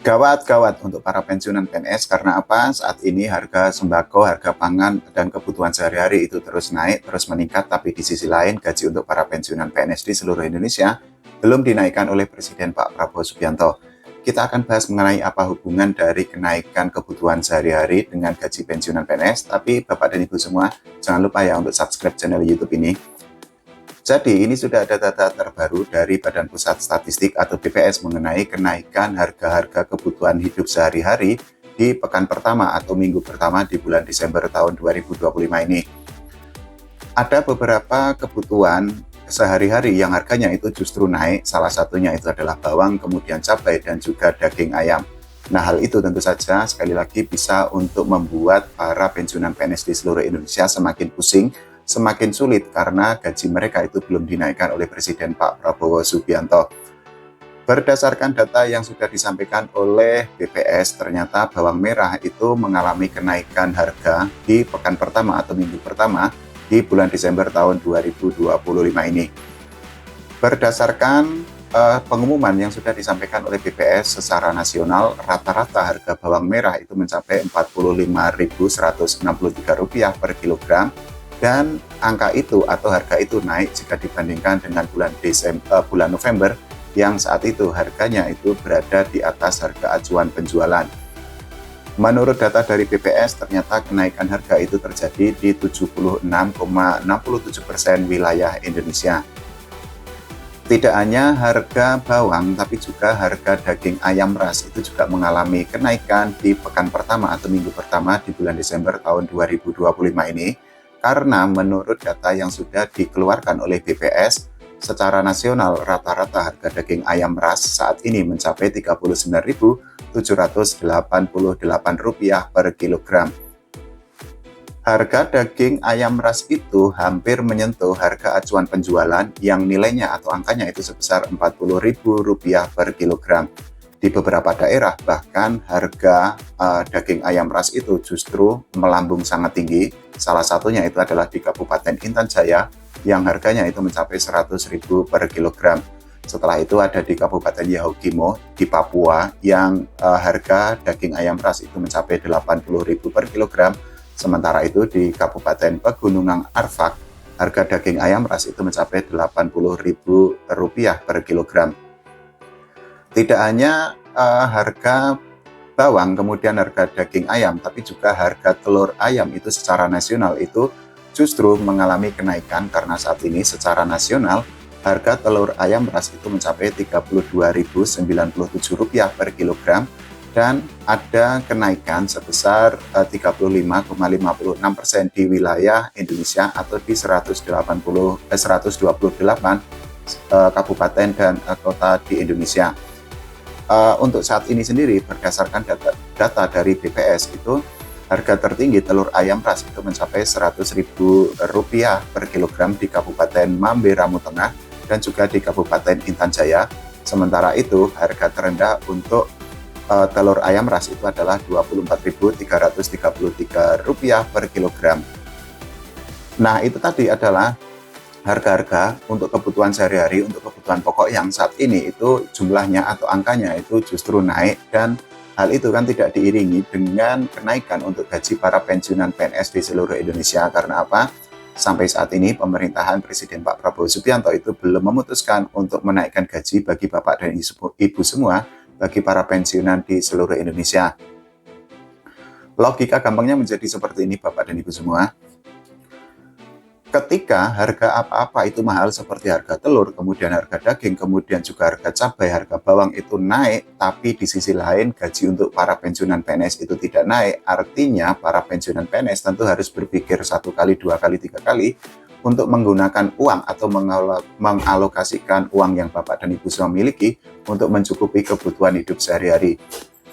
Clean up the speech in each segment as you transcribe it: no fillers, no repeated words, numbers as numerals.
Gawat untuk para pensiunan PNS karena apa? Saat ini harga sembako, harga pangan, dan kebutuhan sehari-hari itu terus naik, terus meningkat, tapi di sisi lain gaji untuk para pensiunan PNS di seluruh Indonesia belum dinaikkan oleh Presiden Pak Prabowo Subianto. Kita akan bahas mengenai apa hubungan dari kenaikan kebutuhan sehari-hari dengan gaji pensiunan PNS, tapi Bapak dan Ibu semua, jangan lupa ya untuk subscribe channel YouTube ini. Jadi ini sudah ada data terbaru dari Badan Pusat Statistik atau BPS mengenai kenaikan harga-harga kebutuhan hidup sehari-hari di pekan pertama atau minggu pertama di bulan Desember tahun 2025 ini. Ada beberapa kebutuhan sehari-hari yang harganya itu justru naik, salah satunya itu adalah bawang, kemudian cabai, dan juga daging ayam. Nah, hal itu tentu saja sekali lagi bisa untuk membuat para pensiunan PNS di seluruh Indonesia semakin pusing, semakin sulit karena gaji mereka itu belum dinaikkan oleh Presiden Pak Prabowo Subianto. Berdasarkan data yang sudah disampaikan oleh BPS, ternyata bawang merah itu mengalami kenaikan harga di pekan pertama atau minggu pertama di bulan Desember tahun 2025 ini. Berdasarkan pengumuman yang sudah disampaikan oleh BPS secara nasional, rata-rata harga bawang merah itu mencapai Rp45.163 per kilogram, dan angka itu atau harga itu naik jika dibandingkan dengan bulan November yang saat itu harganya itu berada di atas harga acuan penjualan. Menurut data dari BPS, ternyata kenaikan harga itu terjadi di 76,67% wilayah Indonesia. Tidak hanya harga bawang, tapi juga harga daging ayam ras itu juga mengalami kenaikan di pekan pertama atau minggu pertama di bulan Desember tahun 2025 ini, karena menurut data yang sudah dikeluarkan oleh BPS, secara nasional rata-rata harga daging ayam ras saat ini mencapai Rp39.788 per kilogram. Harga daging ayam ras itu hampir menyentuh harga acuan penjualan yang nilainya atau angkanya itu sebesar Rp40.000 per kilogram. Di beberapa daerah bahkan harga daging ayam ras itu justru melambung sangat tinggi. Salah satunya itu adalah di Kabupaten Intan Jaya yang harganya itu mencapai Rp100.000 per kilogram. Setelah itu ada di Kabupaten Yahukimo di Papua yang harga daging ayam ras itu mencapai Rp80.000 per kilogram. Sementara itu di Kabupaten Pegunungan Arfak, harga daging ayam ras itu mencapai Rp80.000 per kilogram. Tidak hanya harga bawang, kemudian harga daging ayam, tapi juga harga telur ayam itu secara nasional itu justru mengalami kenaikan karena saat ini secara nasional harga telur ayam ras itu mencapai Rp32.097 per kilogram, dan ada kenaikan sebesar 35,56% di wilayah Indonesia atau di 128 kabupaten dan kota di Indonesia. Untuk saat ini sendiri berdasarkan data dari BPS itu harga tertinggi telur ayam ras itu mencapai Rp100.000 per kilogram di Kabupaten Mamberamo Tengah dan juga di Kabupaten Intan Jaya. Sementara itu harga terendah untuk telur ayam ras itu adalah Rp24.333 per kilogram. Nah, itu tadi adalah harga-harga untuk kebutuhan sehari-hari, untuk kebutuhan pokok yang saat ini itu jumlahnya atau angkanya itu justru naik, dan hal itu kan tidak diiringi dengan kenaikan untuk gaji para pensiunan PNS di seluruh Indonesia. Karena apa? Sampai saat ini pemerintahan Presiden Pak Prabowo Subianto itu belum memutuskan untuk menaikkan gaji bagi Bapak dan Ibu semua, bagi para pensiunan di seluruh Indonesia. Logika gampangnya menjadi seperti ini Bapak dan Ibu semua. Ketika harga apa-apa itu mahal seperti harga telur, kemudian harga daging, kemudian juga harga cabai, harga bawang itu naik, tapi di sisi lain gaji untuk para pensiunan PNS itu tidak naik, artinya para pensiunan PNS tentu harus berpikir 1 kali, 2 kali, 3 kali untuk menggunakan uang atau mengalokasikan uang yang Bapak dan Ibu semua miliki untuk mencukupi kebutuhan hidup sehari-hari.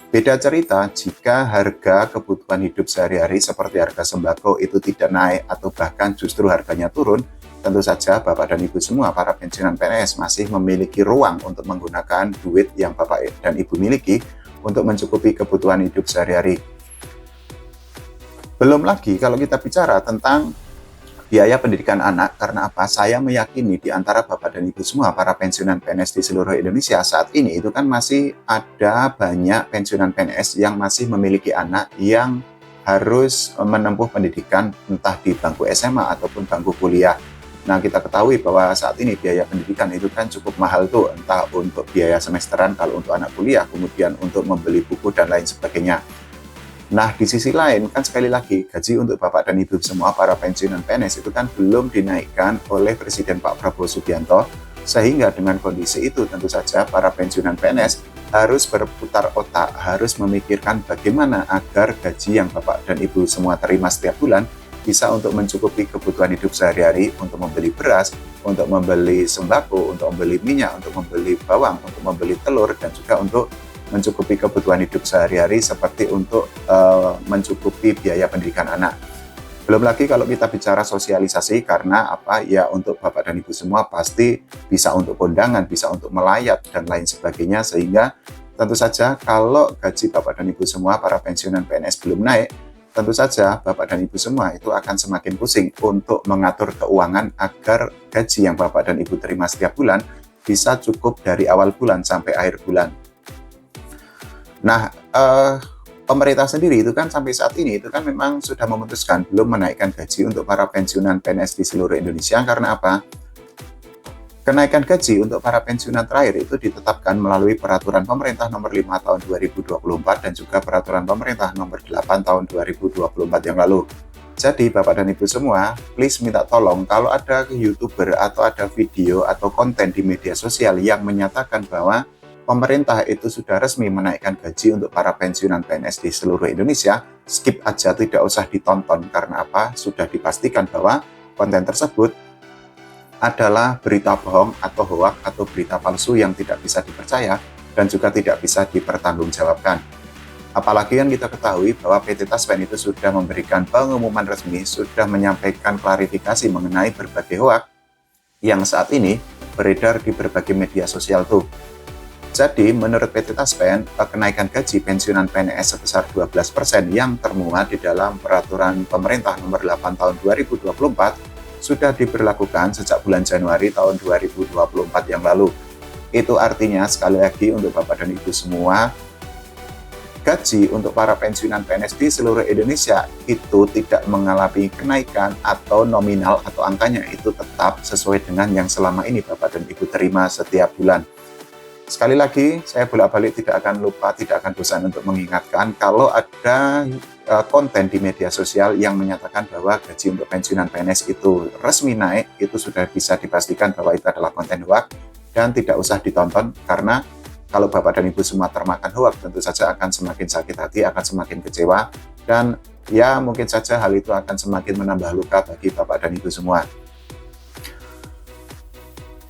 Beda cerita jika harga kebutuhan hidup sehari-hari seperti harga sembako itu tidak naik atau bahkan justru harganya turun, tentu saja Bapak dan Ibu semua para pensiunan PNS masih memiliki ruang untuk menggunakan duit yang Bapak dan Ibu miliki untuk mencukupi kebutuhan hidup sehari-hari. Belum lagi kalau kita bicara tentang biaya pendidikan anak. Karena apa? Saya meyakini di antara Bapak dan Ibu semua para pensiunan PNS di seluruh Indonesia saat ini itu kan masih ada banyak pensiunan PNS yang masih memiliki anak yang harus menempuh pendidikan entah di bangku SMA ataupun bangku kuliah. Nah, kita ketahui bahwa saat ini biaya pendidikan itu kan cukup mahal tuh, entah untuk biaya semesteran kalau untuk anak kuliah, kemudian untuk membeli buku dan lain sebagainya. Nah, di sisi lain, kan sekali lagi, gaji untuk Bapak dan Ibu semua para pensiunan PNS itu kan belum dinaikkan oleh Presiden Pak Prabowo Subianto, sehingga dengan kondisi itu tentu saja para pensiunan PNS harus berputar otak, harus memikirkan bagaimana agar gaji yang Bapak dan Ibu semua terima setiap bulan bisa untuk mencukupi kebutuhan hidup sehari-hari, untuk membeli beras, untuk membeli sembako, untuk membeli minyak, untuk membeli bawang, untuk membeli telur, dan juga untuk mencukupi kebutuhan hidup sehari-hari seperti untuk mencukupi biaya pendidikan anak. Belum lagi kalau kita bicara sosialisasi, karena apa ya, untuk Bapak dan Ibu semua pasti bisa untuk kondangan, bisa untuk melayat dan lain sebagainya, sehingga tentu saja kalau gaji Bapak dan Ibu semua para pensiunan PNS belum naik, tentu saja Bapak dan Ibu semua itu akan semakin pusing untuk mengatur keuangan agar gaji yang Bapak dan Ibu terima setiap bulan bisa cukup dari awal bulan sampai akhir bulan. Nah, pemerintah sendiri itu kan sampai saat ini itu kan memang sudah memutuskan belum menaikkan gaji untuk para pensiunan PNS di seluruh Indonesia. Karena apa? Kenaikan gaji untuk para pensiunan terakhir itu ditetapkan melalui Peraturan Pemerintah Nomor 5 Tahun 2024 dan juga Peraturan Pemerintah Nomor 8 Tahun 2024 yang lalu. Jadi Bapak dan Ibu semua, please minta tolong kalau ada YouTuber atau ada video atau konten di media sosial yang menyatakan bahwa pemerintah itu sudah resmi menaikkan gaji untuk para pensiunan PNS di seluruh Indonesia, skip aja, tidak usah ditonton. Karena apa? Sudah dipastikan bahwa konten tersebut adalah berita bohong atau hoak atau berita palsu yang tidak bisa dipercaya dan juga tidak bisa dipertanggungjawabkan. Apalagi yang kita ketahui bahwa PT Taspen itu sudah memberikan pengumuman resmi, sudah menyampaikan klarifikasi mengenai berbagai hoak yang saat ini beredar di berbagai media sosial tuh. Jadi, menurut PT Taspen, kenaikan gaji pensiunan PNS sebesar 12% yang termuat di dalam Peraturan Pemerintah Nomor 8 Tahun 2024 sudah diberlakukan sejak bulan Januari tahun 2024 yang lalu. Itu artinya, sekali lagi untuk Bapak dan Ibu semua, gaji untuk para pensiunan PNS di seluruh Indonesia itu tidak mengalami kenaikan atau nominal atau angkanya itu tetap sesuai dengan yang selama ini Bapak dan Ibu terima setiap bulan. Sekali lagi, saya bolak-balik tidak akan lupa, tidak akan bosan untuk mengingatkan kalau ada konten di media sosial yang menyatakan bahwa gaji untuk pensiunan PNS itu resmi naik, itu sudah bisa dipastikan bahwa itu adalah konten hoak dan tidak usah ditonton, karena kalau Bapak dan Ibu semua termakan hoak, tentu saja akan semakin sakit hati, akan semakin kecewa, dan ya mungkin saja hal itu akan semakin menambah luka bagi Bapak dan Ibu semua.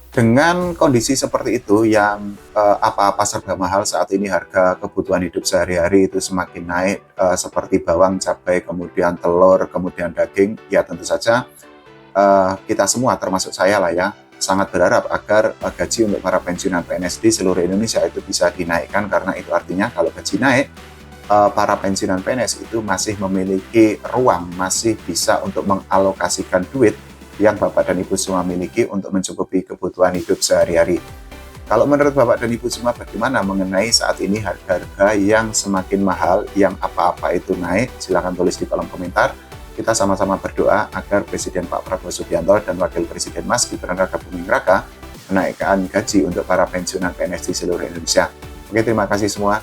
Dengan kondisi seperti itu yang apa-apa serba mahal saat ini, harga kebutuhan hidup sehari-hari itu semakin naik, seperti bawang, cabai, kemudian telur, kemudian daging, ya tentu saja kita semua termasuk saya lah ya, sangat berharap agar gaji untuk para pensiunan PNS di seluruh Indonesia itu bisa dinaikkan, karena itu artinya kalau gaji naik, para pensiunan PNS itu masih memiliki ruang, masih bisa untuk mengalokasikan duit yang Bapak dan Ibu semua miliki untuk mencukupi kebutuhan hidup sehari-hari. Kalau menurut Bapak dan Ibu semua bagaimana mengenai saat ini harga-harga yang semakin mahal, yang apa-apa itu naik? Silahkan tulis di kolom komentar. Kita sama-sama berdoa agar Presiden Pak Prabowo Subianto dan Wakil Presiden Mas Gibran Rakabuming Raka menaikkan gaji untuk para pensiunan PNS di seluruh Indonesia. Oke, terima kasih semua.